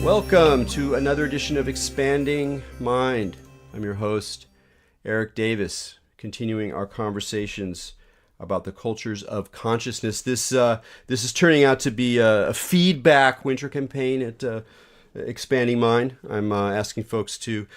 Welcome to another edition of Expanding Mind. I'm your host, Eric Davis, continuing our conversations about the cultures of consciousness. This is turning out to be a feedback winter campaign at Expanding Mind. I'm asking folks to,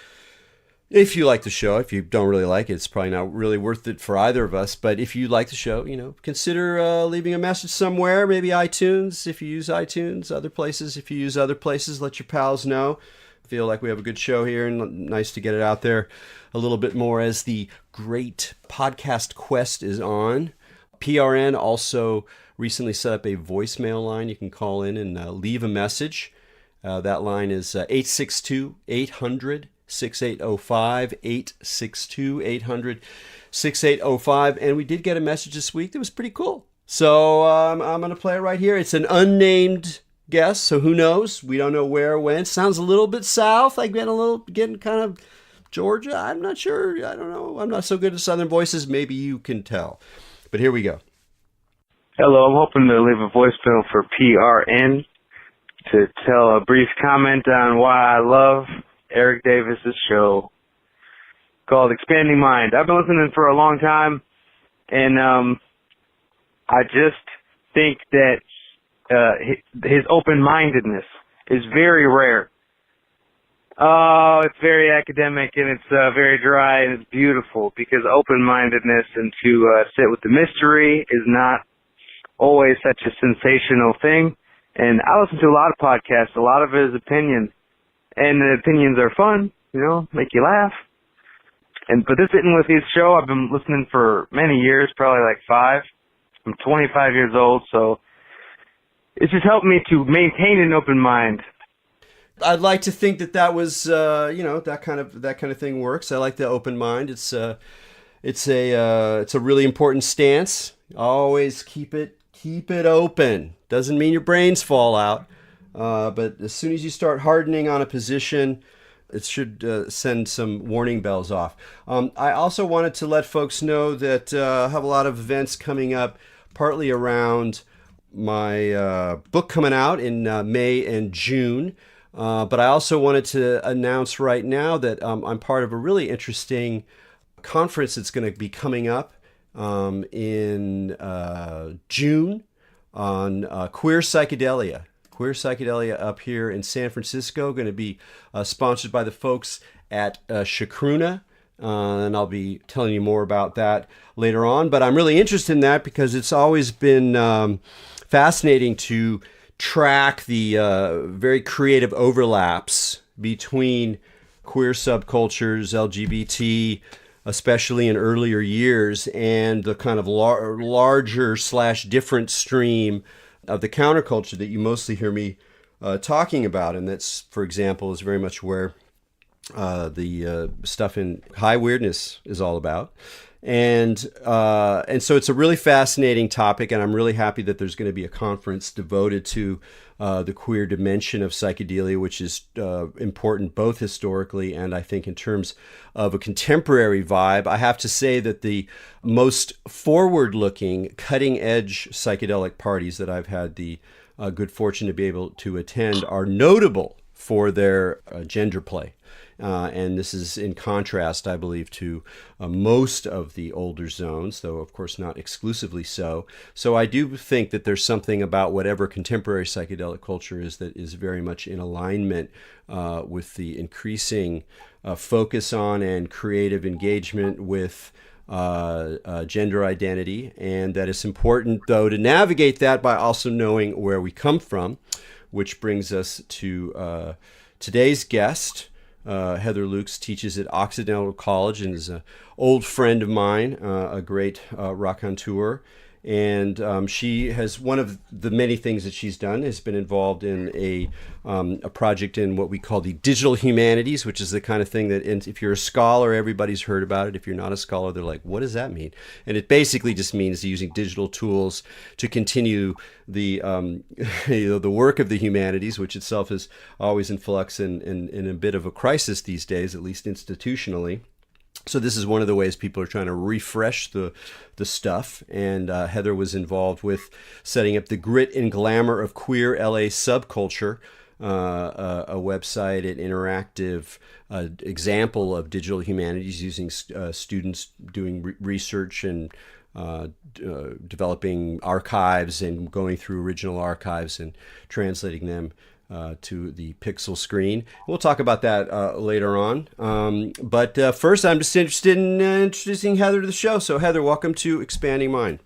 if you like the show, if you don't really like it, it's probably not really worth it for either of us. But if you like the show, consider leaving a message somewhere, maybe iTunes, if you use iTunes, other places. If you use other places, let your pals know. Feel like we have a good show here and nice to get it out there a little bit more as the great podcast quest is on. PRN also recently set up a voicemail line. You can call in and leave a message. That line is 862-800-6805, 862-800-6805. And we did get a message this week that was pretty cool. So I'm going to play it right here. It's an unnamed guest, so who knows? We don't know where or when. Sounds a little bit south, like getting kind of Georgia. I'm not sure. I don't know. I'm not so good at Southern voices. Maybe you can tell. But here we go. Hello, I'm hoping to leave a voicemail for PRN to tell a brief comment on why I love Eric Davis's show called Expanding Mind. I've been listening for a long time, and I just think that his open-mindedness is very rare. Oh, it's very academic, and it's very dry, and it's beautiful, because open-mindedness and to sit with the mystery is not always such a sensational thing. And I listen to a lot of podcasts, a lot of his opinions, and the opinions are fun, make you laugh. But this Sitting With You show, I've been listening for many years, probably like 5. I'm 25 years old, so it's just helped me to maintain an open mind. I'd like to think that was, that kind of thing works. I like the open mind. It's a really important stance. Always keep it open. Doesn't mean your brains fall out, but as soon as you start hardening on a position, it should send some warning bells off. I also wanted to let folks know that I have a lot of events coming up, partly around my book coming out in May and June. But I also wanted to announce right now that I'm part of a really interesting conference that's going to be coming up in June on queer psychedelia. Queer psychedelia up here in San Francisco, going to be sponsored by the folks at Chacruna. And I'll be telling you more about that later on. But I'm really interested in that because it's always been fascinating to track the very creative overlaps between queer subcultures, LGBT, especially in earlier years, and the kind of larger / different stream of the counterculture that you mostly hear me talking about. And that's, for example, is very much where the stuff in high weirdness is all about. And so it's a really fascinating topic, and I'm really happy that there's going to be a conference devoted to the queer dimension of psychedelia, which is important both historically and I think in terms of a contemporary vibe. I have to say that the most forward-looking, cutting-edge psychedelic parties that I've had the good fortune to be able to attend are notable for their gender play. And this is in contrast, I believe, to most of the older zones, though, of course, not exclusively so. So I do think that there's something about whatever contemporary psychedelic culture is that is very much in alignment with the increasing focus on and creative engagement with gender identity. And that it's important, though, to navigate that by also knowing where we come from, which brings us to today's guest. Heather Lukes teaches at Occidental College and is an old friend of mine, a great raconteur. And she has, one of the many things that she's done has been involved in a project in what we call the digital humanities, which is the kind of thing that if you're a scholar, everybody's heard about it. If you're not a scholar, they're like, what does that mean? And it basically just means using digital tools to continue the the work of the humanities, which itself is always in flux and in a bit of a crisis these days, at least institutionally. So this is one of the ways people are trying to refresh the stuff. And Heather was involved with setting up the Grit and Glamour of Queer LA Subculture, a website, an interactive example of digital humanities using students doing research and developing archives and going through original archives and translating them to the pixel screen. We'll talk about that later on. But first, I'm just interested in introducing Heather to the show. So, Heather, welcome to Expanding Mind.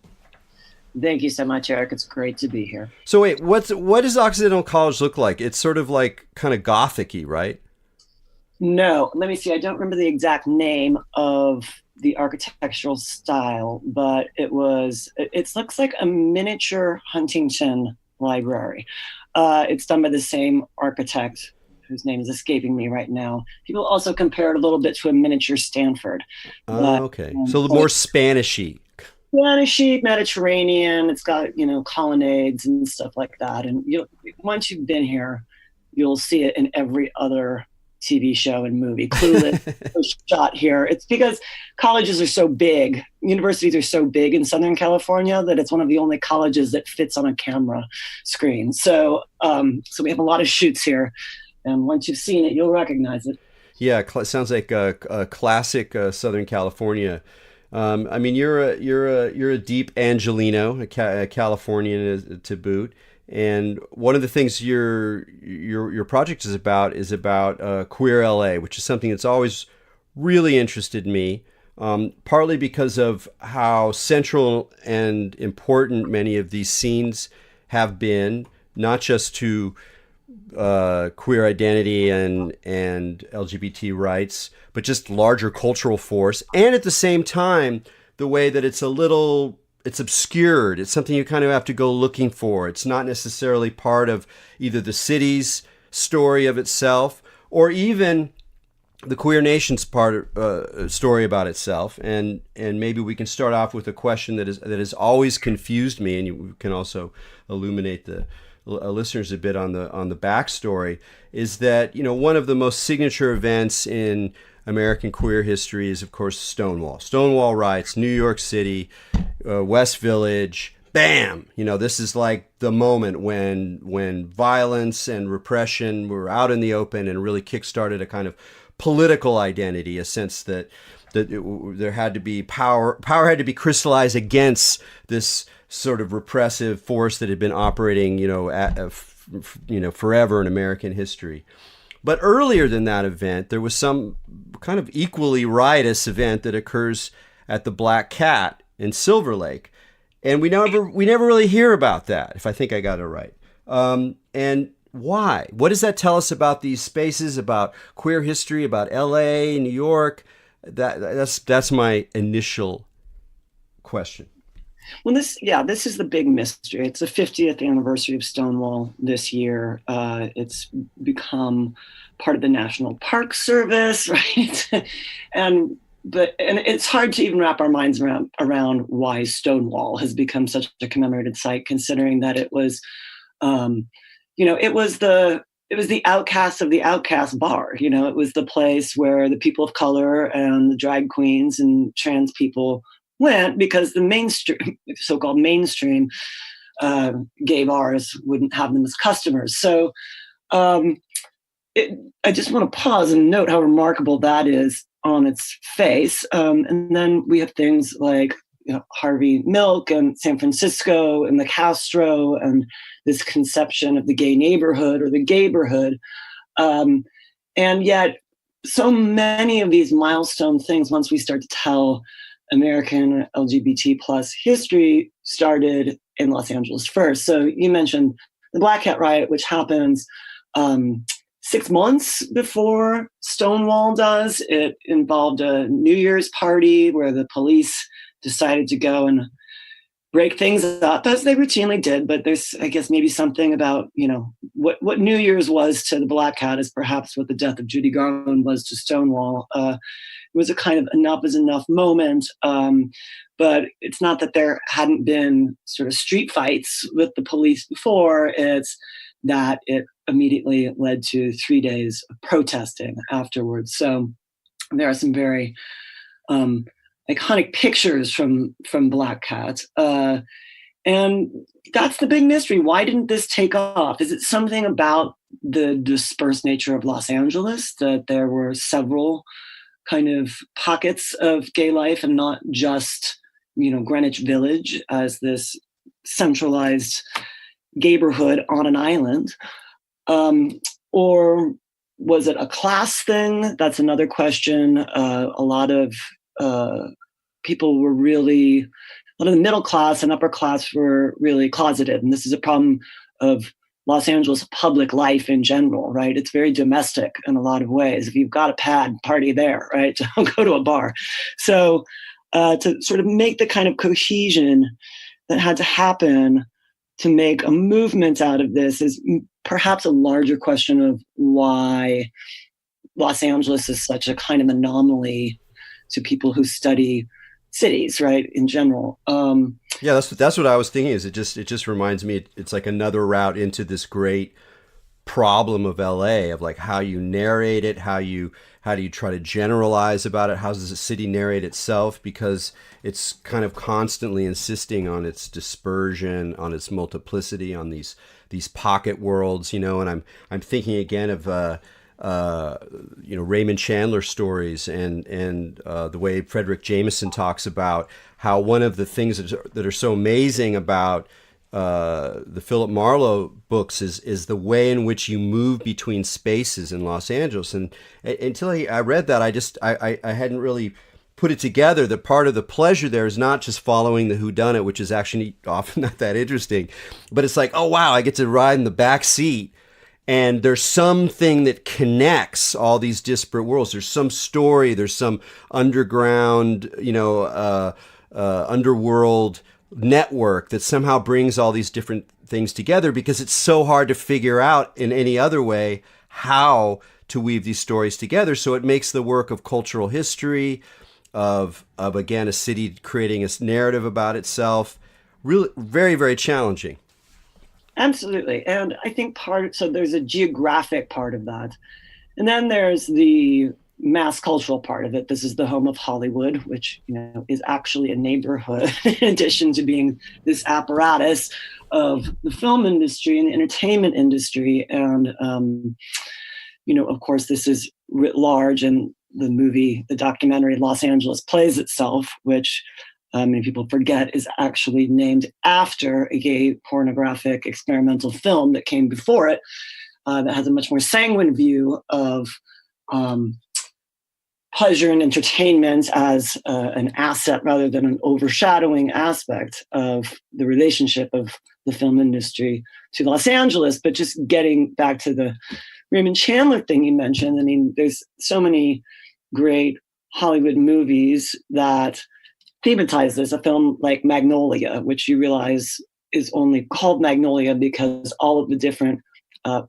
Thank you so much, Eric. It's great to be here. So, wait, what does Occidental College look like? It's sort of like kind of Gothic-y, right? No, let me see. I don't remember the exact name of the architectural style, but it looks like a miniature Huntington Library. It's done by the same architect whose name is escaping me right now. People also compare it a little bit to a miniature Stanford. Okay. So a little more Spanish-y. Mattachine, Mediterranean. It's got, colonnades and stuff like that. And once you've been here, you'll see it in every other TV show and movie. Clueless was shot here. It's because colleges are so big, universities are so big in Southern California that it's one of the only colleges that fits on a camera screen. So we have a lot of shoots here, and once you've seen it, you'll recognize it. Yeah, sounds like a classic Southern California. I mean, you're a deep Angelino, a Californian to boot. And one of the things your project is about queer LA, which is something that's always really interested me, partly because of how central and important many of these scenes have been, not just to queer identity and LGBT rights, but just larger cultural force. And at the same time, the way that it's obscured. It's something you kind of have to go looking for. It's not necessarily part of either the city's story of itself or even the queer nation's story about itself. And maybe we can start off with a question that has always confused me, and you can also illuminate the listeners a bit on the backstory. Is that one of the most signature events in American queer history is, of course, Stonewall riots, New York City, West Village. Bam! This is like the moment when violence and repression were out in the open and really kickstarted a kind of political identity, a sense that there had to be power had to be crystallized against this sort of repressive force that had been operating, forever in American history. But earlier than that event, there was some kind of equally riotous event that occurs at the Black Cat in Silver Lake, and we never really hear about that, if I think I got it right. And why? What does that tell us about these spaces, about queer history, about LA, New York? That's my initial question. Well, this is the big mystery. It's the 50th anniversary of Stonewall this year. It's become part of the National Park Service, right? and it's hard to even wrap our minds around why Stonewall has become such a commemorated site, considering that it was, it was the outcast of the outcast bar. It was the place where the people of color and the drag queens and trans people went, because the so-called mainstream gay bars wouldn't have them as customers. So I just want to pause and note how remarkable that is on its face. And then we have things like Harvey Milk and San Francisco and the Castro and this conception of the gay neighborhood or the gayborhood. And yet so many of these milestone things, once we start to tell American LGBT plus history, started in Los Angeles first. So you mentioned the Black Hat Riot, which happens 6 months before Stonewall does. It involved a New Year's party where the police decided to go and break things up, as they routinely did. But there's, I guess, maybe something about, what New Year's was to the Black Hat is perhaps what the death of Judy Garland was to Stonewall. It was a kind of enough is enough moment. But it's not that there hadn't been sort of street fights with the police before. It's that it immediately led to 3 days of protesting afterwards. So there are some very iconic pictures from Black Hat. And that's the big mystery. Why didn't this take off? Is it something about the dispersed nature of Los Angeles, that there were several kind of pockets of gay life and not just, Greenwich Village as this centralized gayborhood on an island. Or was it a class thing? That's another question. A lot of people were really, a lot of the middle class and upper class were really closeted. And this is a problem of Los Angeles public life in general, right? It's very domestic in a lot of ways. If you've got a pad, party there, right? Don't go to a bar. So to sort of make the kind of cohesion that had to happen to make a movement out of this is perhaps a larger question of why Los Angeles is such a kind of anomaly to people who study cities, right, in general. Yeah, that's what I was thinking. Is it just reminds me it's like another route into this great problem of LA, of like how you narrate it, how do you try to generalize about it, how does the city narrate itself, because it's kind of constantly insisting on its dispersion, on its multiplicity, on these pocket worlds, and I'm thinking again of Raymond Chandler stories and the way Frederick Jameson talks about how one of the things that are so amazing about the Philip Marlowe books is the way in which you move between spaces in Los Angeles. And until I read that, I hadn't really put it together that part of the pleasure there is not just following the whodunit, which is actually often not that interesting, but it's like, oh wow, I get to ride in the back seat. And there's something that connects all these disparate worlds. There's some story. There's some underground, underworld network that somehow brings all these different things together, because it's so hard to figure out in any other way how to weave these stories together. So it makes the work of cultural history, of again, a city creating a narrative about itself, really very, very challenging. Absolutely. And I think so there's a geographic part of that. And then there's the mass cultural part of it. This is the home of Hollywood, which, is actually a neighborhood in addition to being this apparatus of the film industry and the entertainment industry. And, of course, this is writ large, and the documentary Los Angeles Plays Itself, which many people forget is actually named after a gay pornographic experimental film that came before it, that has a much more sanguine view of pleasure and entertainment as an asset rather than an overshadowing aspect of the relationship of the film industry to Los Angeles. But just getting back to the Raymond Chandler thing you mentioned, I mean, there's so many great Hollywood movies that thematize this. A film like Magnolia, which you realize is only called Magnolia because all of the different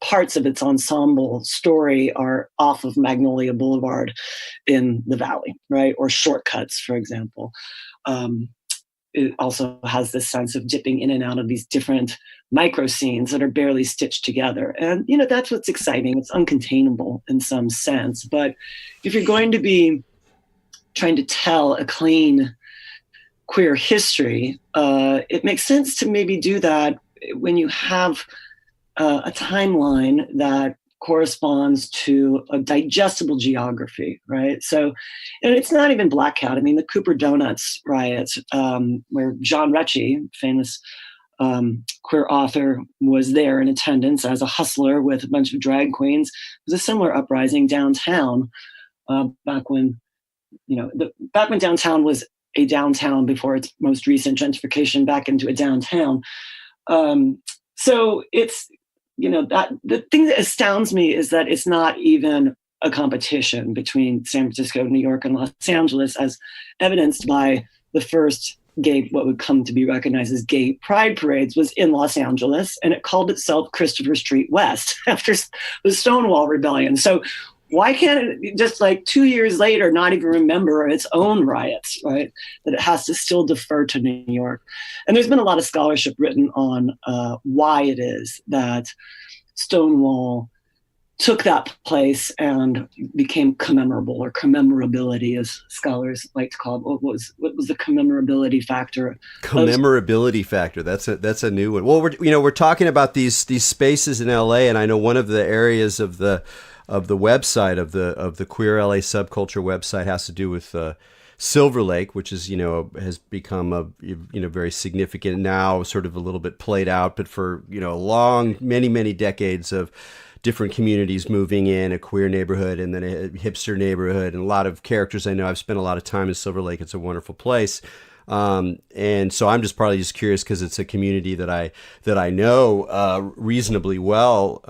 parts of its ensemble story are off of Magnolia Boulevard in the Valley, right? Or Shortcuts, for example. It also has this sense of dipping in and out of these different micro scenes that are barely stitched together. And, that's what's exciting. It's uncontainable in some sense. But if you're going to be trying to tell a clean queer history, it makes sense to maybe do that when you have a timeline that corresponds to a digestible geography, right? So, and it's not even Black Hat. I mean, the Cooper Donuts riots, where John Recchi, famous queer author, was there in attendance as a hustler with a bunch of drag queens. It was a similar uprising downtown back when downtown was a downtown before its most recent gentrification back into a downtown. So it's, that the thing that astounds me is that it's not even a competition between San Francisco, New York, and Los Angeles, as evidenced by the first gay, what would come to be recognized as gay pride parades, was in Los Angeles, and it called itself Christopher Street West after the Stonewall Rebellion. So why can't it just 2 years later not even remember its own riots, right? That it has to still defer to New York. And there's been a lot of scholarship written on why it is that Stonewall took that place and became commemorable, or commemorability, as scholars like to call it. What was the commemorability factor? Commemorability factor. That's a new one. Well, we're talking about these spaces in LA, and I know one of the areas of the website of the Queer LA Subculture website has to do with Silver Lake, which is has become a very significant now, sort of a little bit played out, but for long many decades of different communities moving in, a queer neighborhood and then a hipster neighborhood, and a lot of characters I know. I've spent a lot of time in Silver Lake. It's a wonderful place. And so I'm probably just curious because it's a community that I know reasonably well.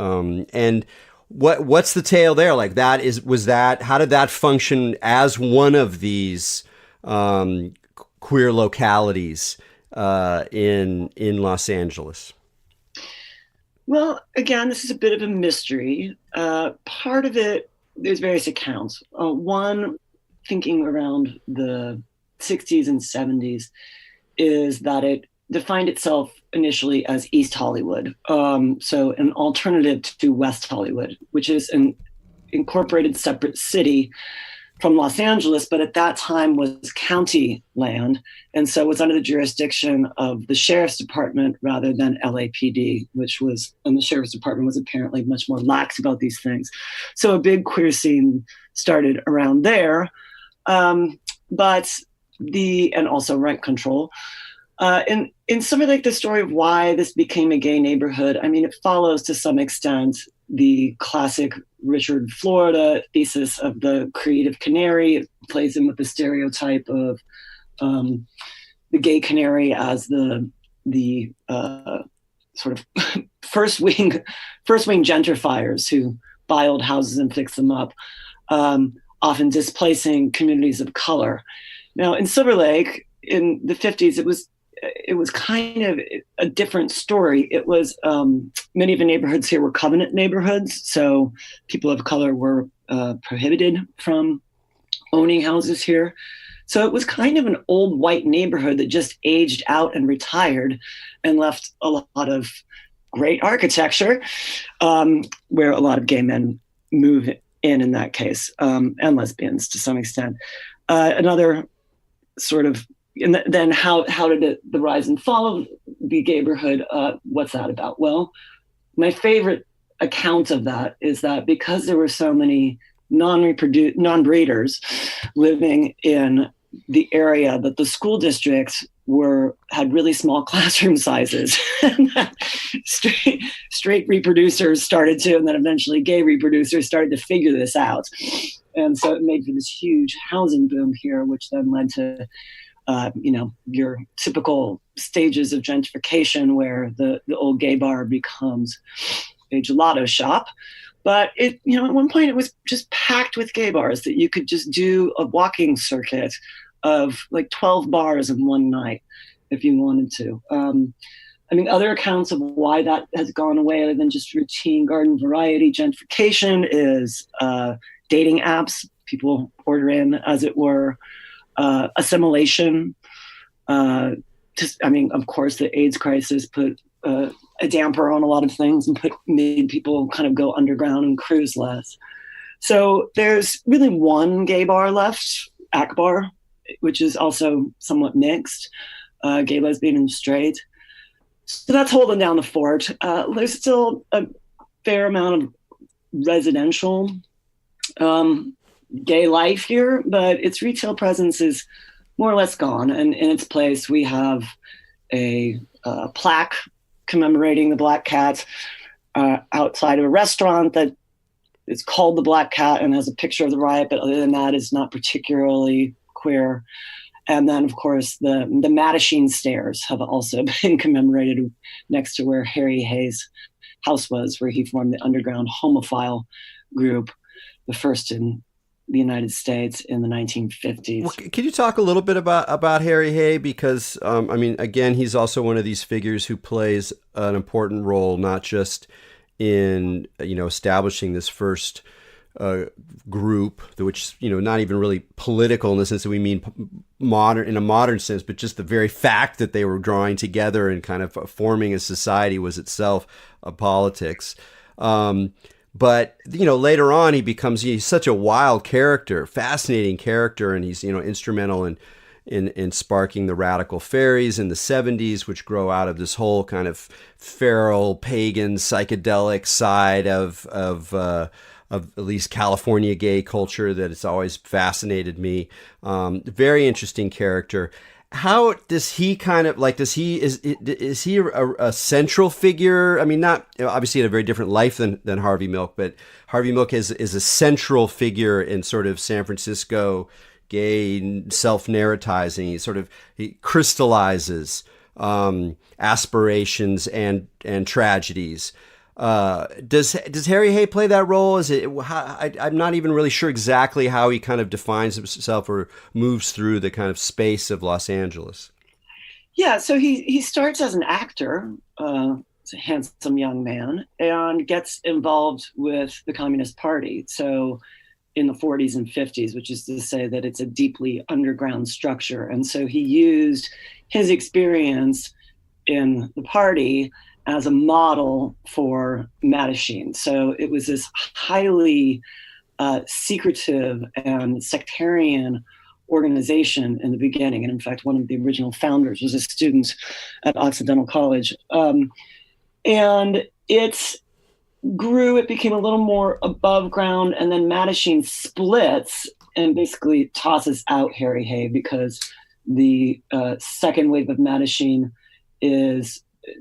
And what's the tale there? Like how did that function as one of these queer localities in Los Angeles? Well, again, this is a bit of a mystery. Part of it, there's various accounts. One, thinking around the 60s and 70s, is that it defined itself initially as East Hollywood. So an alternative to West Hollywood, which is an incorporated separate city from Los Angeles, but at that time was county land, and so was under the jurisdiction of the sheriff's department rather than LAPD, and the sheriff's department was apparently much more lax about these things. So a big queer scene started around there, and also rent control. In something like the story of why this became a gay neighborhood, I mean, it follows to some extent the classic Richard Florida thesis of the creative canary. It plays in with the stereotype of the gay canary as the sort of first wing gentrifiers who buy old houses and fix them up, often displacing communities of color. Now, in Silver Lake in the 50s, it was kind of a different story. It was many of the neighborhoods here were covenant neighborhoods, so people of color were prohibited from owning houses here. So it was kind of an old white neighborhood that just aged out and retired and left a lot of great architecture, where a lot of gay men move in that case, and lesbians to some extent. Another sort of, and then how did the rise and fall of the gayborhood? What's that about? Well, my favorite account of that is that because there were so many non-breeders living in the area, that the school districts had really small classroom sizes. And that straight reproducers started to, and then eventually gay reproducers started to figure this out. And so it made for this huge housing boom here, which then led to your typical stages of gentrification where the old gay bar becomes a gelato shop. But at one point it was just packed with gay bars that you could just do a walking circuit of like 12 bars in one night if you wanted to. Other accounts of why that has gone away other than just routine garden variety gentrification is dating apps. People order in, as it were. Assimilation. Of course, the AIDS crisis put a damper on a lot of things and made people kind of go underground and cruise less. So there's really one gay bar left, Akbar, which is also somewhat mixed, gay, lesbian, and straight. So that's holding down the fort. There's still a fair amount of residential gay life here, but its retail presence is more or less gone. And in its place, we have a plaque commemorating the Black Cat outside of a restaurant that is called the Black Cat and has a picture of the riot, but other than that is not particularly queer. And then, of course, the Mattachine stairs have also been commemorated next to where Harry Hayes' house was, where he formed the underground homophile group, the first in the United States in the 1950s. Well, can you talk a little bit about Harry Hay? Because, again, he's also one of these figures who plays an important role, not just in, establishing this first group, which, not even really political in the sense that we mean in a modern sense, but just the very fact that they were drawing together and kind of forming a society was itself a politics. But later on he's such a wild character, fascinating character, and he's instrumental in sparking the radical fairies in the 70s, which grow out of this whole kind of feral, pagan, psychedelic side of at least California gay culture that it's always fascinated me. Very interesting character. How does he is he a central figure? I mean, not obviously, he had a very different life than Harvey Milk, but Harvey Milk is a central figure in sort of San Francisco gay self-narratizing. He crystallizes aspirations and tragedies. Does Harry Hay play that role? I'm not even really sure exactly how he kind of defines himself or moves through the kind of space of Los Angeles. Yeah, so he starts as an actor, a handsome young man, and gets involved with the Communist Party. So in the 40s and 50s, which is to say that it's a deeply underground structure. And so he used his experience in the party as a model for Mattachine. So it was this highly secretive and sectarian organization in the beginning. And in fact, one of the original founders was a student at Occidental College. And it grew, it became a little more above ground, and then Mattachine splits and basically tosses out Harry Hay because the second wave of Mattachine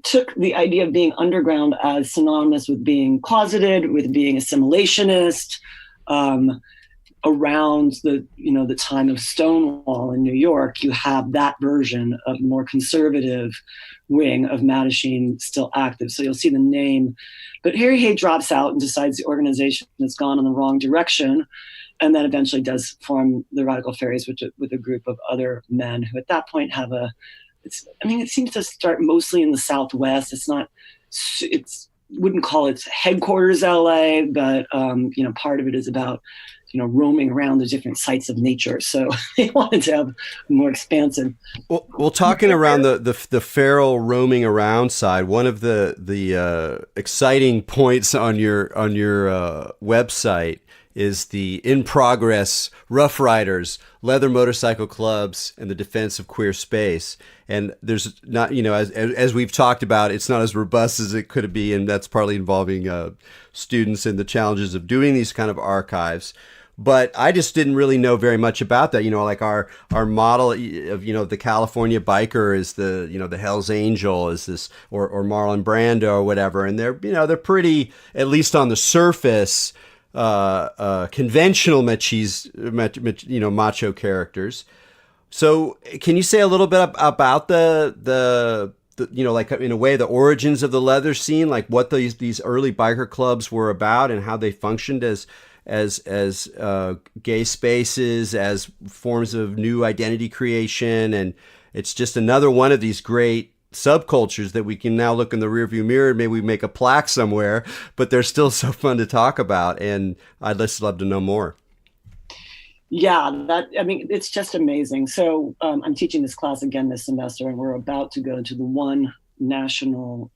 took the idea of being underground as synonymous with being closeted, with being assimilationist. Around the time of Stonewall in New York, you have that version of more conservative wing of Mattachine still active. So you'll see the name. But Harry Hay drops out and decides the organization has gone in the wrong direction, and then eventually does form the Radical Fairies with a group of other men who at that point have it seems to start mostly in the Southwest. Wouldn't call it headquarters LA, but part of it is about roaming around the different sites of nature. So they wanted to have more expansive. Well, talking around the feral roaming around side, one of the exciting points on your website is the in progress Rough Riders, leather motorcycle clubs, and the defense of queer space. And there's not, as we've talked about, it's not as robust as it could be, and that's partly involving students and the challenges of doing these kind of archives. But I just didn't really know very much about that. Like our model of, the California biker is the Hell's Angel is this, or Marlon Brando or whatever. And they're pretty, at least on the surface, conventional macho characters. So can you say a little bit about the like in a way the origins of the leather scene, like what these early biker clubs were about and how they functioned as gay spaces, as forms of new identity creation? And it's just another one of these great subcultures that we can now look in the rearview mirror and maybe we make a plaque somewhere, but they're still so fun to talk about, and I'd just love to know more. Yeah, it's just amazing. So I'm teaching this class again this semester, and we're about to go to the one national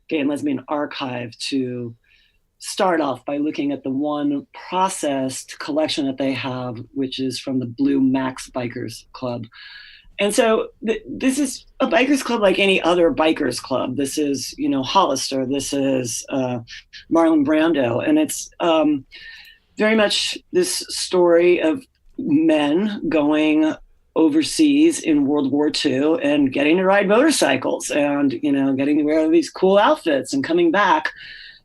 gay and lesbian archive to start off by looking at the one processed collection that they have, which is from the Blue Max Bikers Club. And so this is a bikers club like any other bikers club. This is, Hollister. This is Marlon Brando. And it's very much this story of men going overseas in World War II and getting to ride motorcycles and, getting to wear these cool outfits and coming back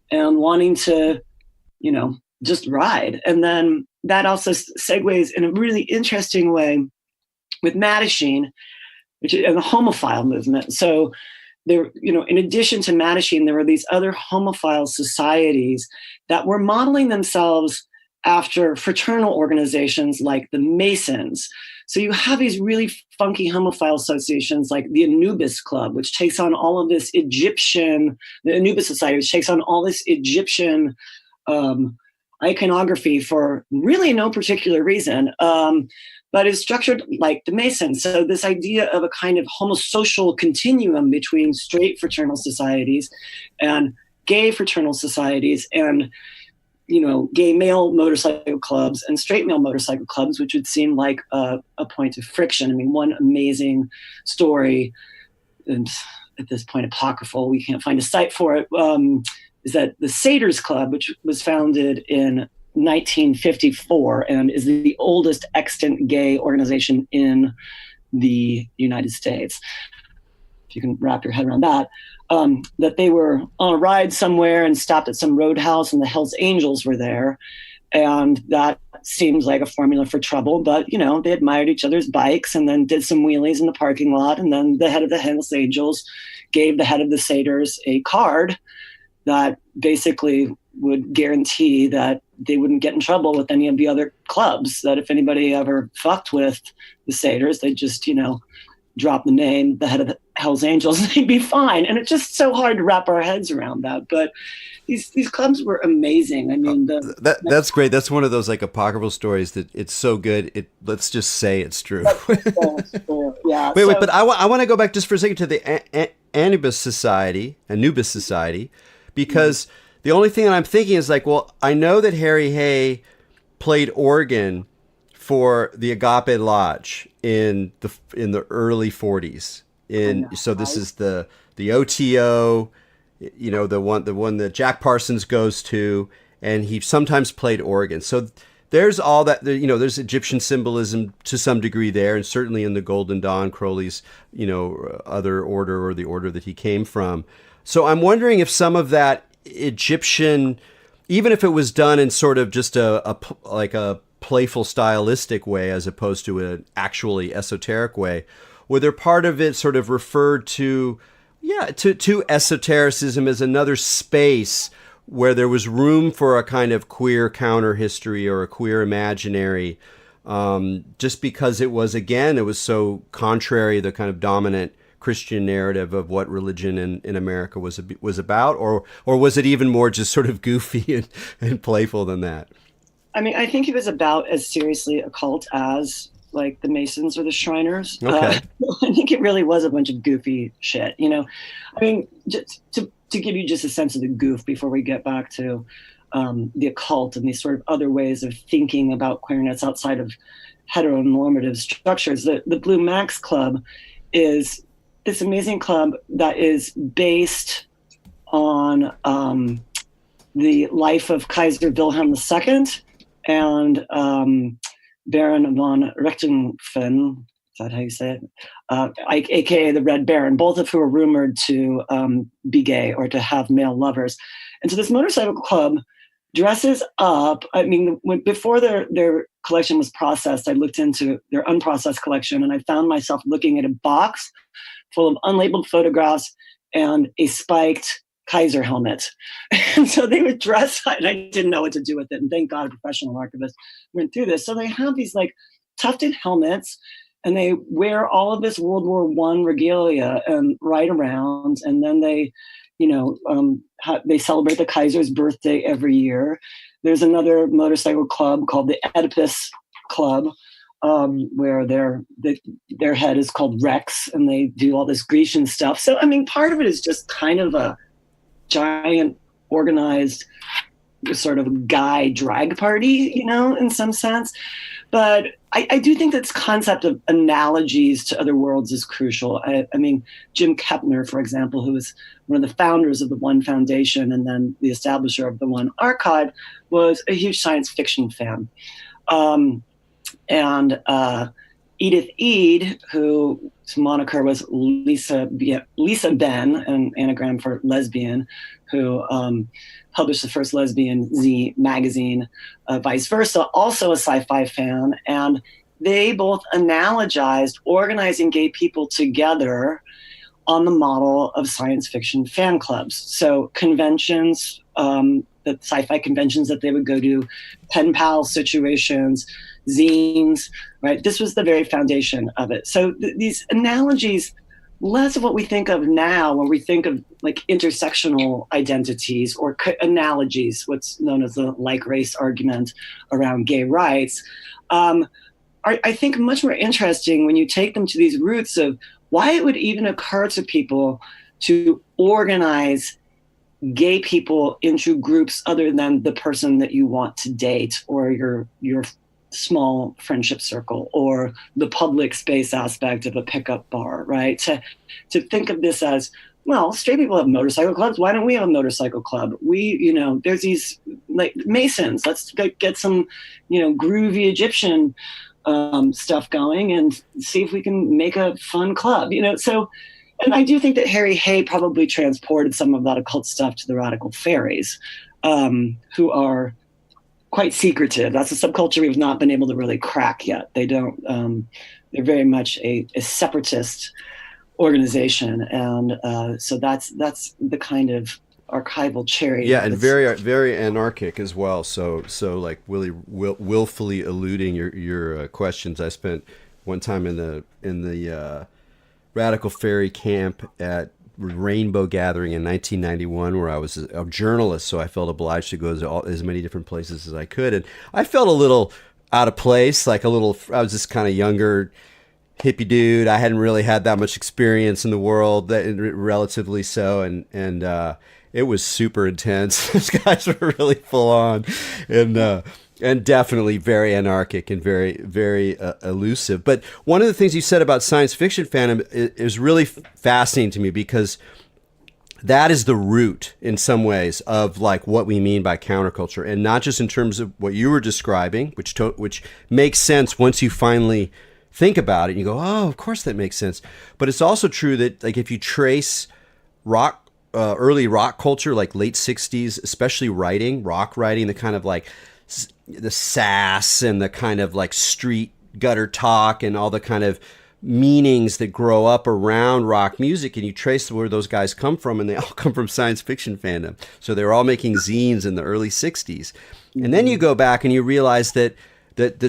and wanting to, just ride. And then that also segues in a really interesting way with Mattachine, which is the homophile movement. So there, in addition to Mattachine, there were these other homophile societies that were modeling themselves after fraternal organizations like the Masons. So you have these really funky homophile associations like the Anubis Club, which takes on all of this the Anubis Society, which takes on all this Egyptian iconography for really no particular reason, but is structured like the Masons. So this idea of a kind of homosocial continuum between straight fraternal societies and gay fraternal societies and, gay male motorcycle clubs and straight male motorcycle clubs, which would seem like a point of friction. I mean, one amazing story, and at this point apocryphal, we can't find a site for it, is that the Satyrs Club, which was founded in 1954 and is the oldest extant gay organization in the United States, if you can wrap your head around that, that they were on a ride somewhere and stopped at some roadhouse and the Hells Angels were there. And that seems like a formula for trouble, but, they admired each other's bikes and then did some wheelies in the parking lot. And then the head of the Hells Angels gave the head of the Satyrs a card that basically would guarantee that they wouldn't get in trouble with any of the other clubs, that if anybody ever fucked with the Satyrs, they'd just, drop the name, the head of the Hells Angels, and they'd be fine. And it's just so hard to wrap our heads around that. But these clubs were amazing. I mean, that's great. That's one of those like apocryphal stories that it's so good. Let's just say it's true. Yeah. Wait, but I want to go back just for a second to the Anubis Society, because the only thing that I'm thinking is like, well, I know that Harry Hay played organ for the Agape Lodge in the early 40s. So this is the OTO, the one that Jack Parsons goes to, and he sometimes played organ. So there's all that, there's Egyptian symbolism to some degree there, and certainly in the Golden Dawn, Crowley's, other order or the order that he came from. So I'm wondering if some of that Egyptian, even if it was done in sort of just a playful stylistic way as opposed to an actually esoteric way, whether part of it sort of referred to esotericism as another space where there was room for a kind of queer counter history or a queer imaginary, just because it was so contrary, the kind of dominant Christian narrative of what religion in America was about, or was it even more just sort of goofy and playful than that? I mean, I think it was about as seriously a cult as like the Masons or the Shriners. Okay. I think it really was a bunch of goofy shit, I mean, just to give you just a sense of the goof before we get back to the occult and these sort of other ways of thinking about queerness outside of heteronormative structures. The Blue Max Club is this amazing club that is based on the life of Kaiser Wilhelm II and Baron von Richthofen, is that how you say it? AKA the Red Baron, both of who are rumored to be gay or to have male lovers. And so this motorcycle club dresses up. I mean, before their collection was processed, I looked into their unprocessed collection and I found myself looking at a box full of unlabeled photographs and a spiked Kaiser helmet. And so they would dress, and I didn't know what to do with it. And thank God a professional archivist went through this. So they have these like tufted helmets and they wear all of this World War I regalia and ride around. And then they, they celebrate the Kaiser's birthday every year. There's another motorcycle club called the Oedipus Club, where their head is called Rex and they do all this Grecian stuff. So, I mean, part of it is just kind of a giant organized sort of guy drag party, in some sense. But I do think that this concept of analogies to other worlds is crucial. I mean, Jim Kepner, for example, who was one of the founders of the One Foundation and then the establisher of the One Archive, was a huge science fiction fan. And Edith Eade, whose moniker was Lisa Ben, an anagram for lesbian, who published the first lesbian Z magazine, vice versa, also a sci-fi fan. And they both analogized organizing gay people together on the model of science fiction fan clubs. So conventions, the sci-fi conventions that they would go to, pen pal situations, zines, right? This was the very foundation of it. So these analogies, less of what we think of now when we think of like intersectional identities or analogies, what's known as the like race argument around gay rights, are, I think, much more interesting when you take them to these roots of why it would even occur to people to organize gay people into groups other than the person that you want to date, or your small friendship circle, or the public space aspect of a pickup bar, right? To think of this as, well, straight people have motorcycle clubs. Why don't we have a motorcycle club? There's these like Masons. Let's get some, groovy Egyptian stuff going and see if we can make a fun club. So, and I do think that Harry Hay probably transported some of that occult stuff to the Radical Fairies, who are quite secretive. That's a subculture we've not been able to really crack yet. They don't. They're very much a separatist organization, and so that's the kind of archival cherry. Yeah, and very very anarchic as well. So like willfully eluding your questions. I spent one time in the Radical Fairy camp at Rainbow Gathering in 1991, where I was a journalist, so I felt obliged to go to as many different places as I could, and I felt a little out of place, I was just kind of younger hippie dude. I hadn't really had that much experience in the world, relatively so, and it was super intense. Those guys were really full on, and definitely very anarchic and very, very elusive. But one of the things you said about science fiction fandom is really fascinating to me, because that is the root in some ways of like what we mean by counterculture, and not just in terms of what you were describing, which makes sense once you finally think about it and you go, oh, of course that makes sense. But it's also true that like if you trace early rock culture, like late 60s, especially rock writing, the kind of like the sass and the kind of like street gutter talk and all the kind of meanings that grow up around rock music, and you trace where those guys come from, and they all come from science fiction fandom. So they were all making zines in the early 60s. And then you go back and you realize that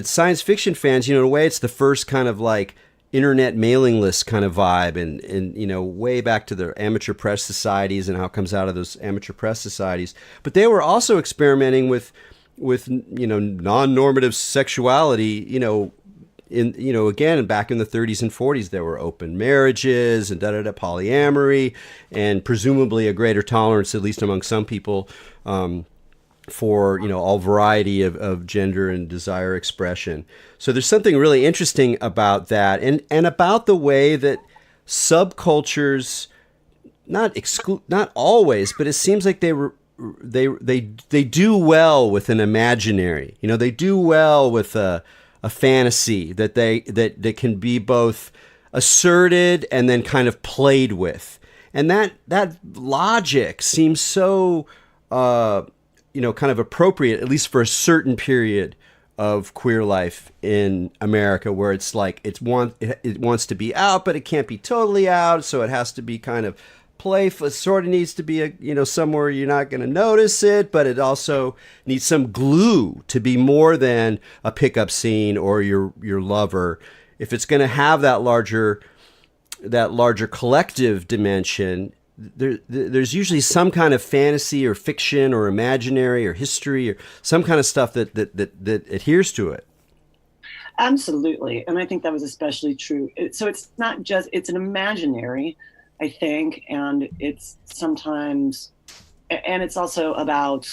science fiction fans, in a way, it's the first kind of like internet mailing list kind of vibe, and way back to the amateur press societies and how it comes out of those amateur press societies. But they were also experimenting with non-normative sexuality, again, back in the 30s and 40s, there were open marriages and polyamory, and presumably a greater tolerance, at least among some people, for all variety of gender and desire expression. So there's something really interesting about that, and about the way that subcultures, not always, but it seems like they do well with an imaginary. They do well with a fantasy that can be both asserted and then kind of played with, and that logic seems so kind of appropriate, at least for a certain period of queer life in America, where it's like it wants to be out, but it can't be totally out, so it has to be kind of playful. It sort of needs to be somewhere you're not going to notice it, but it also needs some glue to be more than a pickup scene or your lover. If it's going to have that larger collective dimension, there's usually some kind of fantasy or fiction or imaginary or history or some kind of stuff that adheres to it. Absolutely. And I think that was especially true. So it's not just, it's an imaginary, I think, and it's sometimes, and it's also about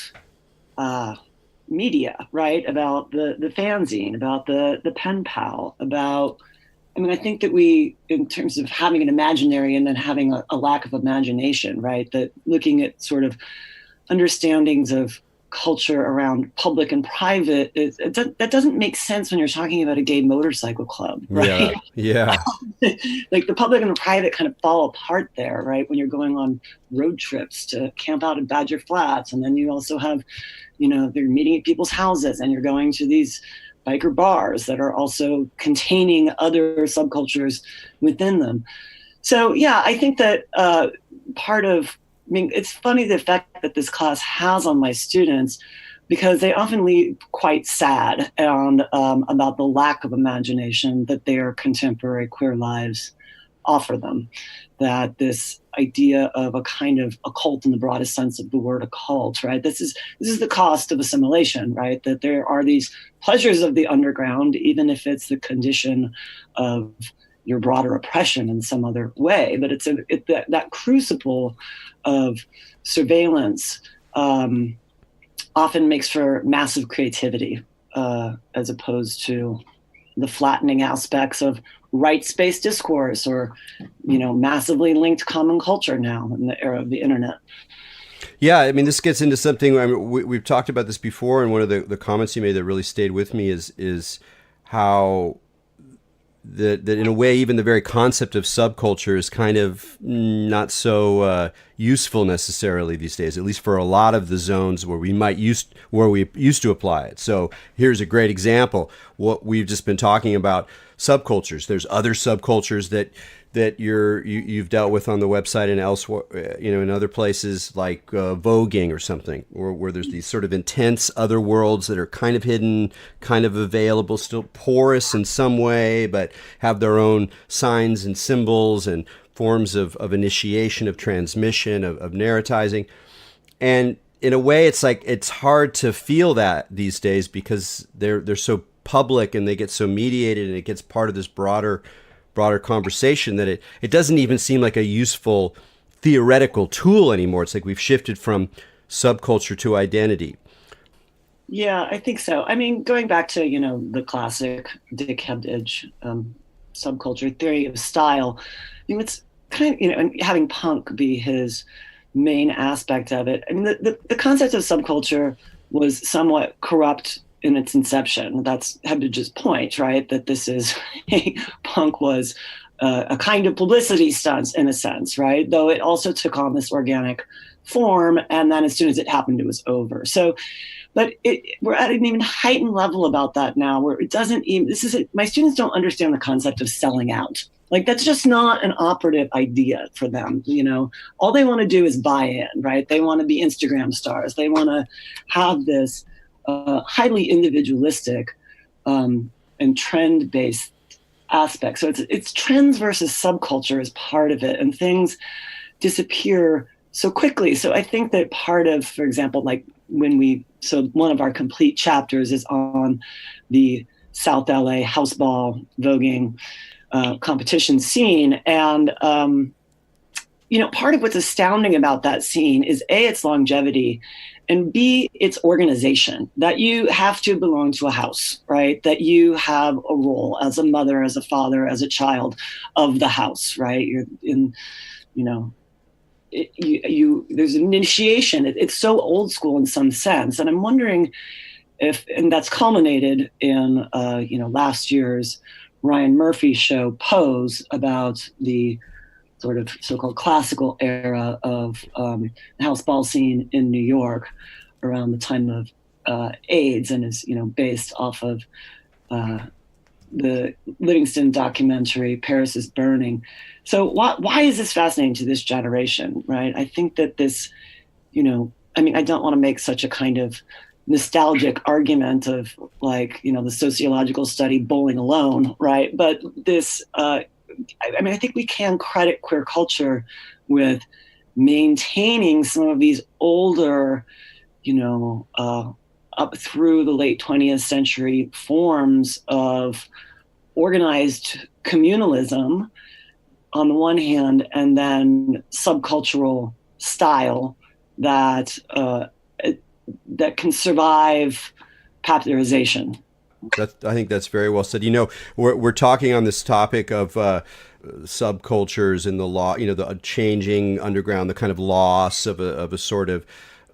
media, right? About the fanzine, about the pen pal, about, I think that we, in terms of having an imaginary and then having a lack of imagination, right? That looking at sort of understandings of culture around public and private, that doesn't make sense when you're talking about a gay motorcycle club, right? Yeah. Like the public and the private kind of fall apart there, right? When you're going on road trips to camp out at Badger Flats, and then you also have, they're meeting at people's houses, and you're going to these biker bars that are also containing other subcultures within them. So yeah, I think that it's funny the effect that this class has on my students, because they often leave quite sad and about the lack of imagination that their contemporary queer lives offer them. That this idea of a kind of occult in the broadest sense of the word occult, right? This is the cost of assimilation, right? That there are these pleasures of the underground, even if it's the condition of, your broader oppression in some other way. But it's that crucible of surveillance often makes for massive creativity as opposed to the flattening aspects of rights-based discourse or, massively linked common culture now in the era of the internet. Yeah, I mean, this gets into something. I mean, we've talked about this before, and one of the comments you made that really stayed with me is how that in a way, even the very concept of subculture is kind of not so useful necessarily these days, at least for a lot of the zones where we used to apply it. So here's a great example. What we've just been talking about, subcultures. There's other subcultures that you've dealt with on the website and elsewhere, in other places like voguing or something, or where there's these sort of intense other worlds that are kind of hidden, kind of available, still porous in some way, but have their own signs and symbols and forms of initiation, of transmission, of narratizing. And in a way, it's like it's hard to feel that these days because they're so public and they get so mediated, and it gets part of this broader conversation that it doesn't even seem like a useful theoretical tool anymore. It's like we've shifted from subculture to identity. Yeah, I think so. I mean, going back to, the classic Dick Hebdige subculture theory of style, it's kind of, and having punk be his main aspect of it. I mean, the concept of subculture was somewhat corrupt in its inception. That's Hebdige's point, right? That this is punk was a kind of publicity stunt in a sense, right? Though it also took on this organic form, and then as soon as it happened, it was over. So, but we're at an even heightened level about that now, where it doesn't even. My students don't understand the concept of selling out. Like, that's just not an operative idea for them. All they want to do is buy in, right? They want to be Instagram stars. They want to have this highly individualistic and trend-based aspect. So it's trends versus subculture is part of it, and things disappear so quickly. So I think that part of, for example, like one of our complete chapters is on the South LA house ball voguing competition scene. And, part of what's astounding about that scene is A, its longevity, and B, its organization, that you have to belong to a house, right? That you have a role as a mother, as a father, as a child of the house, right? You're in, there's an initiation. It's so old school in some sense. And I'm wondering and that's culminated in, last year's Ryan Murphy show Pose, about the sort of so-called classical era of the house ball scene in New York around the time of AIDS, and is based off of the Livingston documentary Paris is Burning. So why is this fascinating to this generation, right? I think that this, I don't want to make such a kind of nostalgic argument of the sociological study Bowling Alone, right? But this, I think we can credit queer culture with maintaining some of these older, up through the late 20th century forms of organized communalism on the one hand, and then subcultural style that can survive popularization. I think that's very well said. We're talking on this topic of subcultures and the law, the changing underground, the kind of loss of a sort of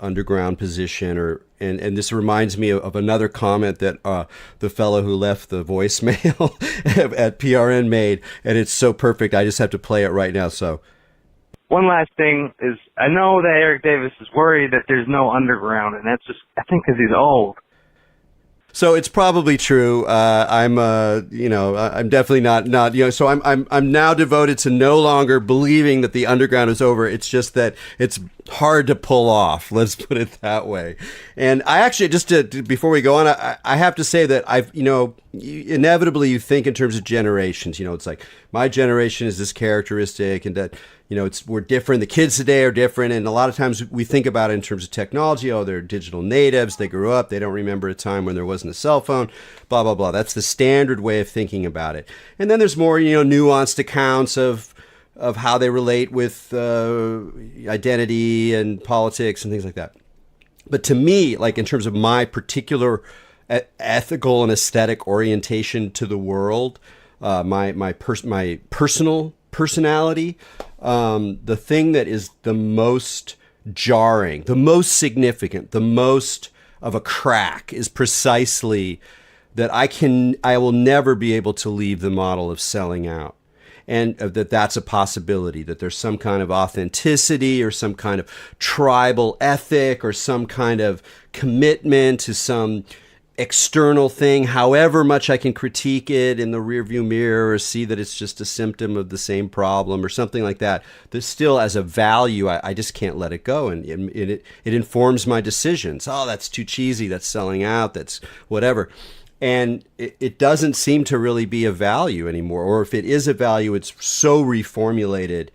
underground position, and this reminds me of another comment that the fellow who left the voicemail at PRN made, and it's so perfect. I just have to play it right now. So, one last thing is, I know that Eric Davis is worried that there's no underground, and that's just, I think, because he's old. So it's probably true. I'm definitely not. So I'm now devoted to no longer believing that the underground is over. It's just that it's hard to pull off. Let's put it that way. And I actually, before we go on, I have to say that inevitably you think in terms of generations. It's like my generation is this characteristic, and that, we're different. The kids today are different. And a lot of times we think about it in terms of technology. Oh, they're digital natives. They grew up. They don't remember a time when there wasn't a cell phone, blah, blah, blah. That's the standard way of thinking about it. And then there's more, nuanced accounts of how they relate with identity and politics and things like that. But to me, like in terms of my particular ethical and aesthetic orientation to the world, my personal personality, the thing that is the most jarring, the most significant, the most of a crack is precisely that I will never be able to leave the model of selling out. And that's a possibility, that there's some kind of authenticity or some kind of tribal ethic or some kind of commitment to some external thing, however much I can critique it in the rearview mirror or see that it's just a symptom of the same problem or something like that. There's still, as a value, I just can't let it go. And it informs my decisions. Oh, that's too cheesy. That's selling out. That's whatever. And it doesn't seem to really be a value anymore. Or if it is a value, it's so reformulated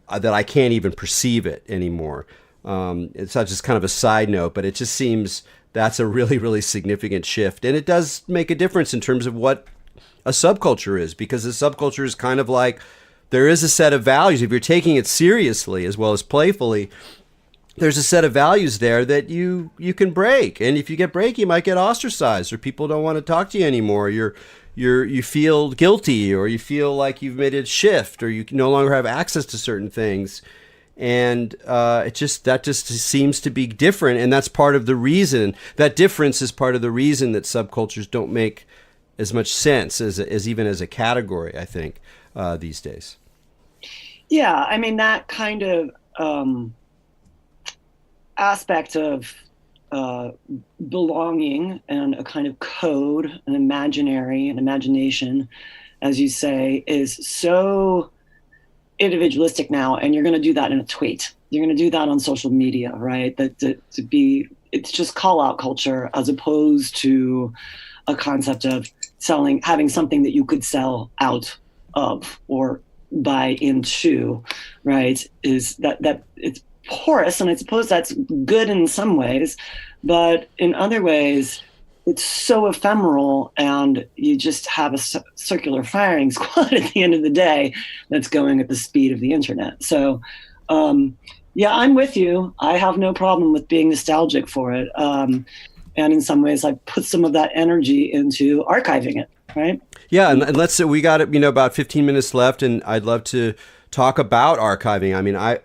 that I can't even perceive it anymore. It's not just kind of a side note, but it just seems that's a really, really significant shift. And it does make a difference in terms of what a subculture is, because a subculture is kind of like, there is a set of values. If you're taking it seriously as well as playfully, there's a set of values there that you can break. And if you get break, you might get ostracized, or people don't want to talk to you anymore. You feel guilty, or you feel like you've made a shift, or you no longer have access to certain things. And that just seems to be different. And that's part of the reason, that difference is part of the reason that subcultures don't make as much sense as even as a category, I think, these days. Yeah, I mean, that kind of aspect of belonging and a kind of code, an imagination, as you say, is so individualistic now, and you're going to do that in a tweet. You're going to do that on social media, right? It's just call-out culture, as opposed to a concept of having something that you could sell out of or buy into, right? Is that it's porous, and I suppose that's good in some ways, but in other ways, it's so ephemeral, and you just have a circular firing squad at the end of the day that's going at the speed of the internet. So, yeah, I'm with you. I have no problem with being nostalgic for it. And in some ways, I put some of that energy into archiving it, right? Yeah, and let's say we got about 15 minutes left, and I'd love to talk about archiving. I mean, I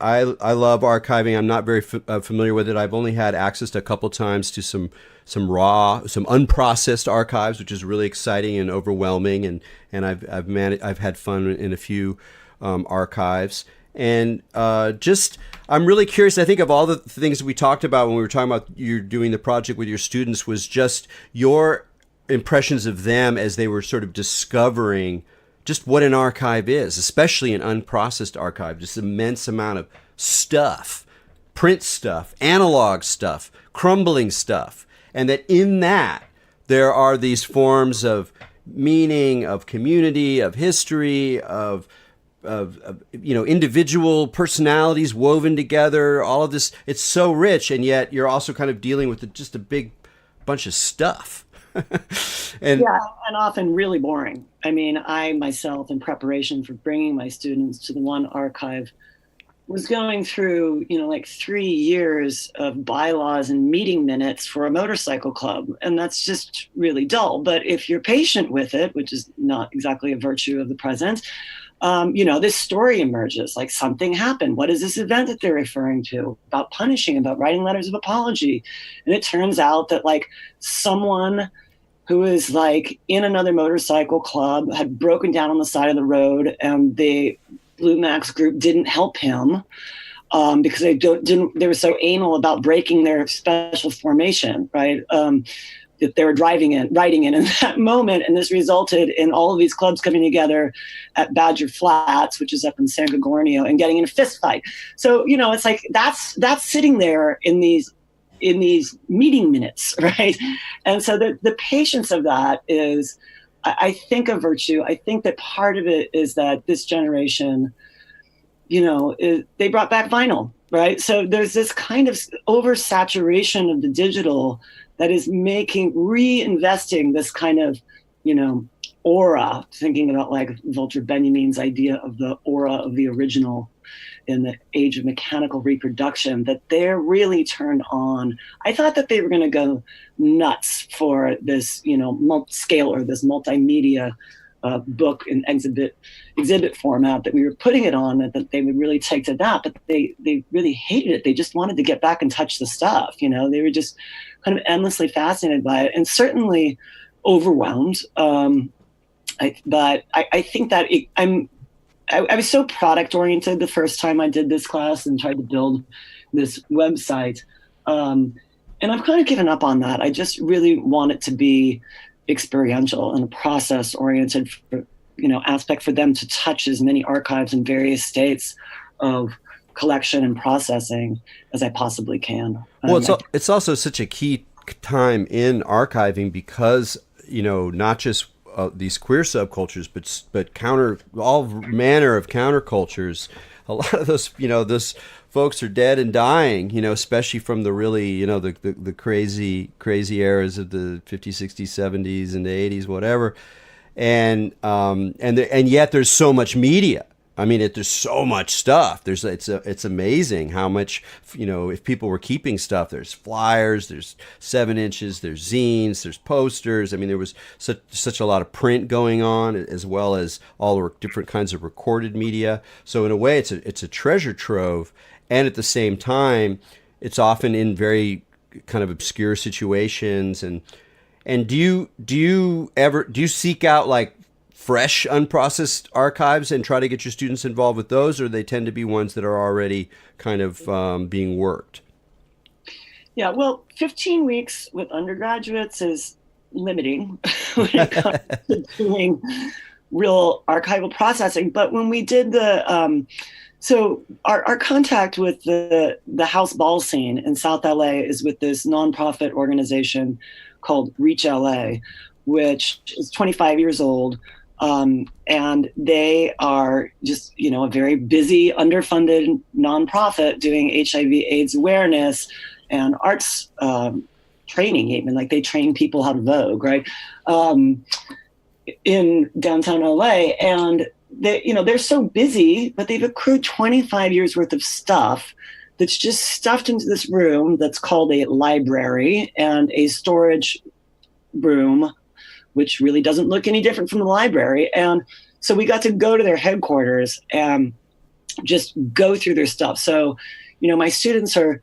love archiving. I'm not very familiar with it. I've only had access a couple times to some unprocessed archives, which is really exciting and overwhelming. And I've had fun in a few archives. And I'm really curious. I think of all the things we talked about when we were talking about you doing the project with your students, was just your impressions of them as they were sort of discovering just what an archive is, especially an unprocessed archive, just immense amount of stuff, print stuff, analog stuff, crumbling stuff. And that in that, there are these forms of meaning, of community, of history, of individual personalities woven together, all of this. It's so rich, and yet you're also kind of dealing with just a big bunch of stuff. And often really boring. I mean, I myself, in preparation for bringing my students to the one archive, was going through, like 3 years of bylaws and meeting minutes for a motorcycle club. And that's just really dull. But if you're patient with it, which is not exactly a virtue of the present, this story emerges, like something happened. What is this event that they're referring to? About punishing, about writing letters of apology. And it turns out that like someone who is like in another motorcycle club had broken down on the side of the road, and the Blue Max group didn't help him because they were so anal about breaking their special formation, right? That they were riding in that moment. And this resulted in all of these clubs coming together at Badger Flats, which is up in San Gorgonio, and getting in a fist fight. So, it's like that's sitting there in these meeting minutes, right? And so the patience of that is I think of virtue. I think that part of it is that this generation, they brought back vinyl, right? So there's this kind of oversaturation of the digital that is reinvesting this kind of, aura, thinking about like Walter Benjamin's idea of the aura of the original in the age of mechanical reproduction, that they're really turned on. I thought that they were going to go nuts for this, scale or this multimedia book and exhibit format that we were putting it on, that they would really take to that, but they really hated it. They just wanted to get back and touch the stuff. They were just kind of endlessly fascinated by it, and certainly overwhelmed. But I think that I was so product oriented the first time I did this class and tried to build this website. And I've kind of given up on that. I just really want it to be experiential and a process oriented, aspect for them to touch as many archives in various states of collection and processing as I possibly can. Well, it's also such a key time in archiving because, not just these queer subcultures, but all manner of countercultures. A lot of those folks are dead and dying, especially from the really, the crazy eras of the 50s, 60s, 70s, and the 80s, whatever. And yet there's so much media. I mean, there's so much stuff. It's amazing how much, if people were keeping stuff, there's flyers, there's 7 inches, there's zines, there's posters. I mean, there was such a lot of print going on, as well as all the different kinds of recorded media. So in a way, it's a treasure trove. And at the same time, it's often in very kind of obscure situations. And do you seek out like fresh unprocessed archives and try to get your students involved with those, or they tend to be ones that are already kind of being worked? Yeah, well, 15 weeks with undergraduates is limiting when it comes to doing real archival processing. But when we did so our contact with the house ball scene in South LA is with this nonprofit organization called Reach LA, which is 25 years old. And they are just, a very busy, underfunded nonprofit doing HIV/AIDS awareness and arts training, even like they train people how to vogue, right? In downtown LA. And they're so busy, but they've accrued 25 years worth of stuff that's just stuffed into this room that's called a library and a storage room, which really doesn't look any different from the library. And so we got to go to their headquarters and just go through their stuff. So, my students are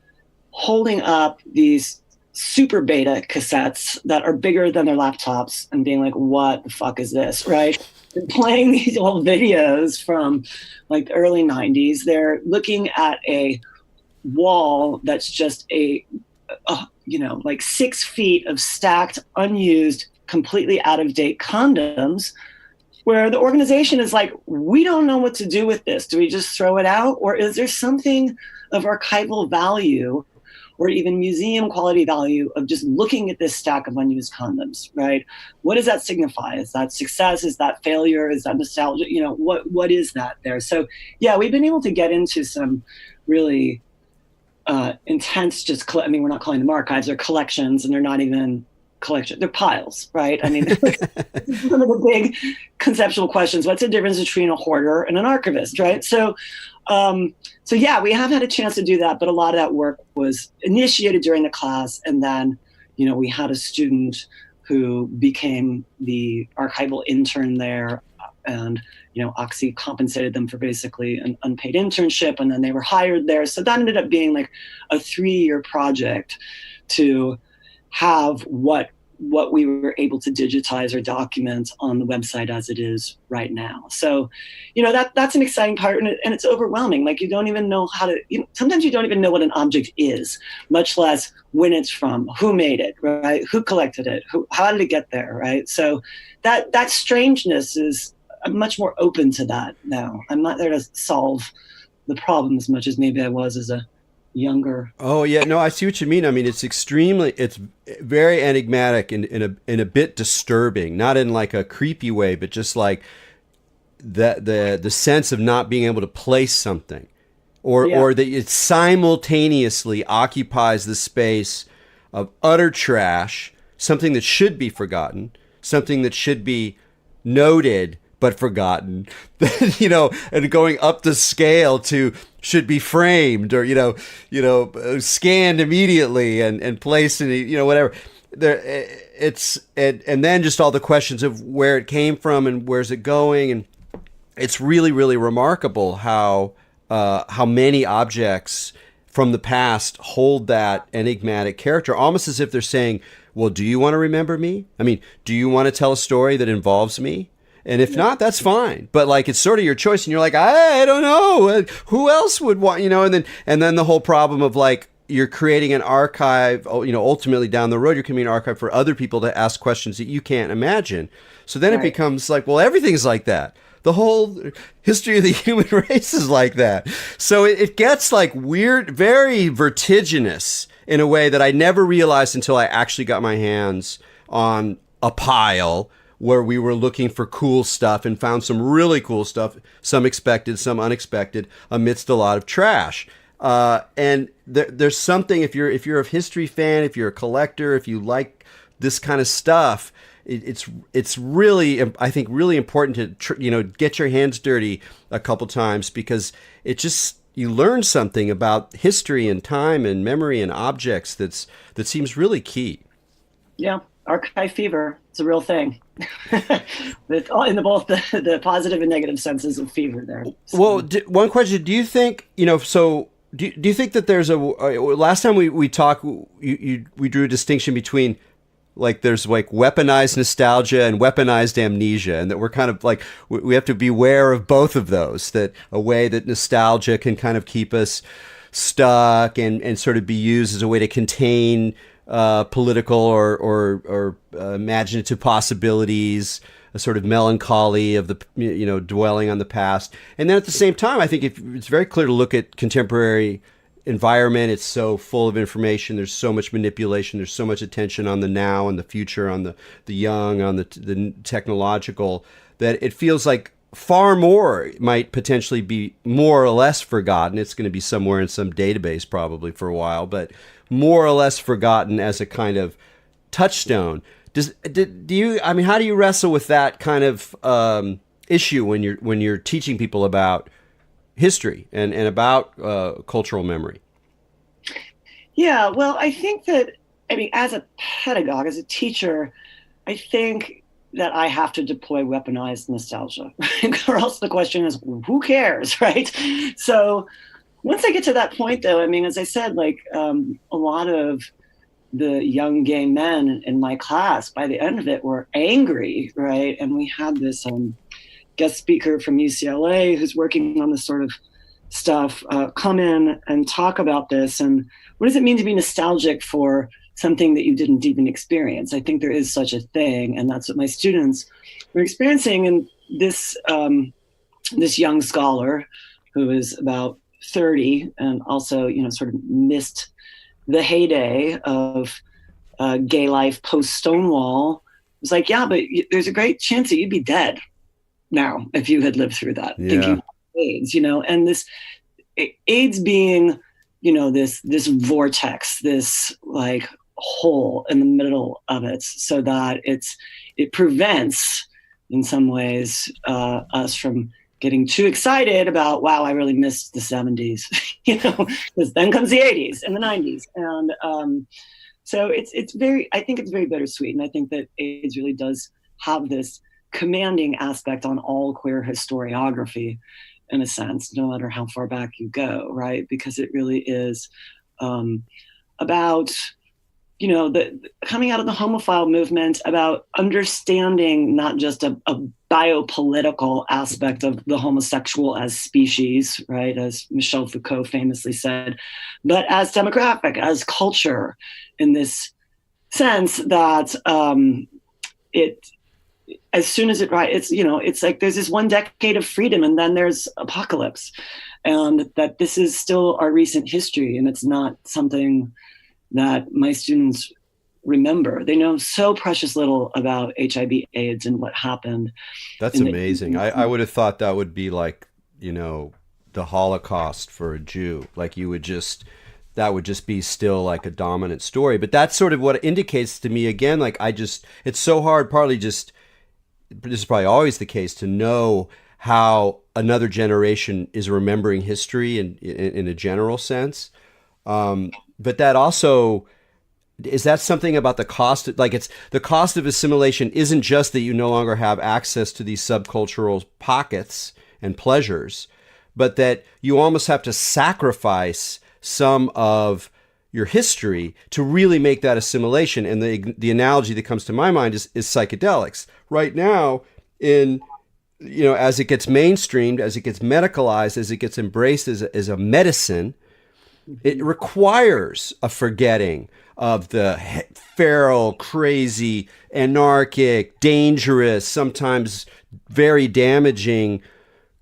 holding up these super beta cassettes that are bigger than their laptops and being like, what the fuck is this, right? They're playing these old videos from like the early 90s. They're looking at a wall that's just like 6 feet of stacked, unused, completely out-of-date condoms, where the organization is like, we don't know what to do with this. Do we just throw it out? Or is there something of archival value or even museum quality value of just looking at this stack of unused condoms, right? What does that signify? Is that success? Is that failure? Is that nostalgia? What is that there? So yeah, we've been able to get into some really intense, we're not calling them archives, they're collections, and they're not even collection, they're piles, right? I mean, one of the big conceptual questions: what's the difference between a hoarder and an archivist, right? So yeah, we have had a chance to do that, but a lot of that work was initiated during the class, and then we had a student who became the archival intern there, and Oxy compensated them for basically an unpaid internship, and then they were hired there. So that ended up being like a 3-year project to have what we were able to digitize or document on the website as it is right now. So, that's an exciting part, and it's overwhelming. Like, you don't even know how to, sometimes you don't even know what an object is, much less when it's from, who made it, right? Who collected it? How did it get there, right? So that strangeness is, I'm much more open to that now. I'm not there to solve the problem as much as maybe I was as a younger. Oh yeah, no, I see what you mean. I mean, it's very enigmatic and in a bit disturbing, not in like a creepy way, but just like the sense of not being able to place something, Yeah, or that it simultaneously occupies the space of utter trash, something that should be forgotten, something that should be noted but forgotten, and going up the scale to should be framed or scanned immediately and placed in whatever. There, it's and then just all the questions of where it came from and where's it going, and it's really really remarkable how many objects from the past hold that enigmatic character, almost as if they're saying, well, do you want to remember me? I mean, do you want to tell a story that involves me? And if not, that's fine. But like, it's sort of your choice, and you're like, I don't know, who else would want, and then the whole problem of like, you're creating an archive, ultimately down the road, you're creating an archive for other people to ask questions that you can't imagine. So then it becomes like, well, everything's like that. The whole history of the human race is like that. So it gets like weird, very vertiginous in a way that I never realized until I actually got my hands on a pile where we were looking for cool stuff and found some really cool stuff, some expected, some unexpected, amidst a lot of trash. And there's something, if you're a history fan, if you're a collector, if you like this kind of stuff, it's really, I think, really important to get your hands dirty a couple times, because you learn something about history and time and memory and objects that seems really key. Yeah, archive fever. It's a real thing. In both the positive and negative senses of fever there. So. Well, one question: do you think Do you think that there's last time we talked, we drew a distinction between like there's like weaponized nostalgia and weaponized amnesia, and that we're kind of like we have to beware of both of those. That a way that nostalgia can kind of keep us stuck and sort of be used as a way to contain political or imaginative possibilities, a sort of melancholy of the dwelling on the past. And then at the same time, I think it's very clear to look at contemporary environment. It's so full of information. There's so much manipulation. There's so much attention on the now and the future, on the young, on the technological, that it feels like far more might potentially be more or less forgotten. It's going to be somewhere in some database probably for a while, but more or less forgotten as a kind of touchstone. How do you wrestle with that kind of issue when you're teaching people about history and about cultural memory? Yeah, well, I think that, as a pedagogue, as a teacher, I think that I have to deploy weaponized nostalgia, or else the question is, who cares, right? So once I get to that point, though, as I said, like a lot of the young gay men in my class, by the end of it, were angry, right? And we had this guest speaker from UCLA who's working on this sort of stuff come in and talk about this. And what does it mean to be nostalgic for something that you didn't even experience? I think there is such a thing, and that's what my students were experiencing. And this young scholar, who is about 30 and also sort of missed the heyday of gay life post Stonewall, was like, yeah, but there's a great chance that you'd be dead now if you had lived through that. Thinking about AIDS, and this AIDS being this vortex, this like hole in the middle of it, so that it prevents in some ways us from getting too excited about, wow, I really missed the 70s, because then comes the 80s and the 90s. And so I think it's very bittersweet. And I think that AIDS really does have this commanding aspect on all queer historiography, in a sense, no matter how far back you go, right? Because it really is about, the coming out of the homophile movement, about understanding not just a biopolitical aspect of the homosexual as species, right, as Michel Foucault famously said, but as demographic, as culture, in this sense that as soon as it's like there's this 1 decade of freedom and then there's apocalypse, and that this is still our recent history, and it's not something that my students remember. They know so precious little about HIV/AIDS and what happened. That's amazing. I would have thought that would be like, the Holocaust for a Jew. Like that would just be still like a dominant story. But that's sort of what it indicates to me again. Like it's so hard, partly just, this is probably always the case, to know how another generation is remembering history in a general sense. But that also, is that something about the cost? Like, it's the cost of assimilation isn't just that you no longer have access to these subcultural pockets and pleasures, but that you almost have to sacrifice some of your history to really make that assimilation. And the analogy that comes to my mind is psychedelics. Right now, as it gets mainstreamed, as it gets medicalized, as it gets embraced as a medicine, it requires a forgetting of the feral, crazy, anarchic, dangerous, sometimes very damaging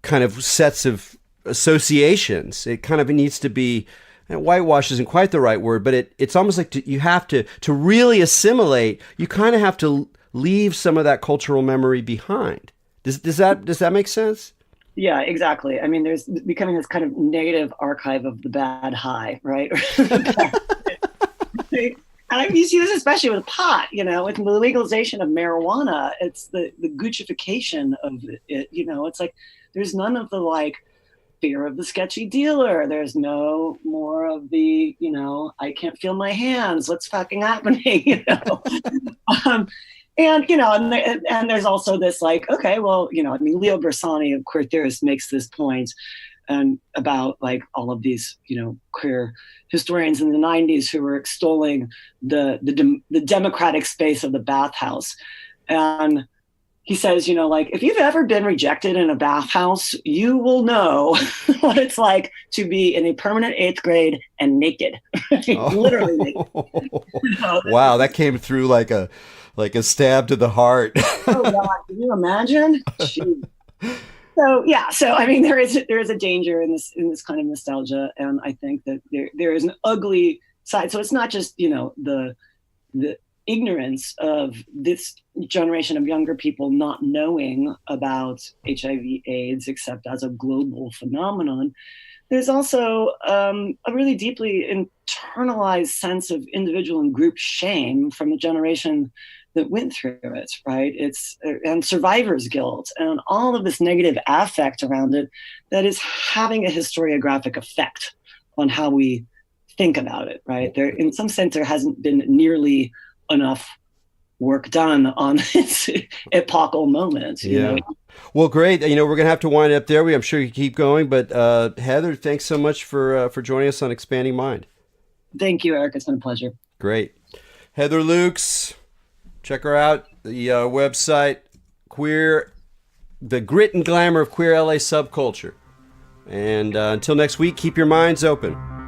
kind of sets of associations. It kind of needs to be, whitewash isn't quite the right word, but it's almost like you have to really assimilate, you kind of have to leave some of that cultural memory behind. Does that make sense? Yeah, exactly. I mean, there's becoming this kind of negative archive of the bad high, right? And you see this especially with pot, with the legalization of marijuana. It's the Guccification of it. It's like there's none of the like fear of the sketchy dealer. There's no more of the, I can't feel my hands. What's fucking happening? And there's also this like, okay, well, Leo Bersani of Queer Theorist makes this point and about like all of these, queer historians in the 90s who were extolling the democratic space of the bathhouse. And he says, if you've ever been rejected in a bathhouse, you will know what it's like to be in a permanent 8th grade and naked, literally naked. Wow, that came through like a stab to the heart. Oh God, can you imagine? Jeez. So I mean, there is a danger in this kind of nostalgia, and I think that there is an ugly side. So it's not just the ignorance of this generation of younger people not knowing about HIV/AIDS except as a global phenomenon. There's also a really deeply internalized sense of individual and group shame from the generation that went through it, right? And survivor's guilt and all of this negative affect around it that is having a historiographic effect on how we think about it, right? There, in some sense, there hasn't been nearly enough work done on this epochal moment. You know? Well, great. We're going to have to wind up there. I'm sure you keep going, but Heather, thanks so much for joining us on Expanding Mind. Thank you, Eric. It's been a pleasure. Great. Heather Lukes, check her out. The website, The Grit and Glamour of Queer LA Subculture. And until next week, keep your minds open.